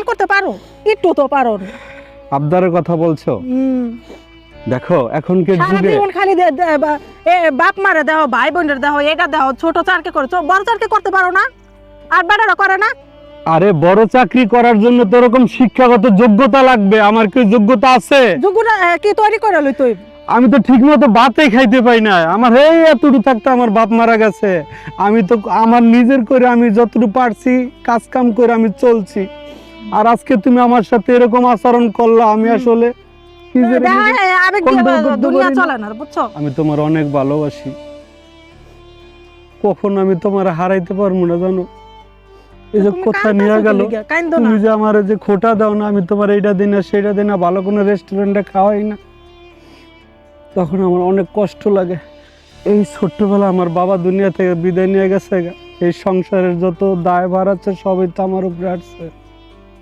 করতে পারো, একটু তো পারো না। আবদারের কথা বলছো? দেখো এখনকার সারা যুগে জীবন খালি বাপ মারে দাও, ভাই বোনের দাও, এটা দাও, ছোট চারকে করছো, বড় চারকে করতে পারো না? আর বেটারা করে না? আরে বড় চাকরি করার জন্য তো এরকম শিক্ষাগত যোগ্যতা লাগবে, আমার কি যোগ্যতা আছে? যোগ্যতা কি তৈরি করে লই তুই? আমি তো ঠিক মতো ভাতই খাইতে পাই না, আমার এই এতটুকু থাকতে আমার বাপ মারা গেছে, আমি তো আমার নিজের করে আমি যতটুকু পারছি কাজ কাম করে আমি চলছি, আর আজকে তুমি আমার সাথে এরকম আচরণ করলা, আমি আসলে কি যে আবেগ control দিয়ে করতে দুনিয়া পারি না। চলে না, বুঝছো? আমি তোমার অনেক ভালোবাসি, কখন আমি তোমার হারাইতে পারবো না জানো। এই যে তুমি কথা কাঁদতেছো নিয়ে কি গেল, লিগা? কাইন্দো না। তুমি যে আমার যে খোটা দাও না, আমি তোমার এইটা দিই না সেইটা দিই না, ভালো কোনো রেস্টুরেন্টে খাওয়াই না, তখন আমার অনেক কষ্ট লাগে। এই ছোট্টবেলা আমার বাবা দুনিয়া থেকে বিদায় নিয়ে গেছে, এই সংসারের যত দায় ভার আছে সবই তো আমার উপরে আসছে।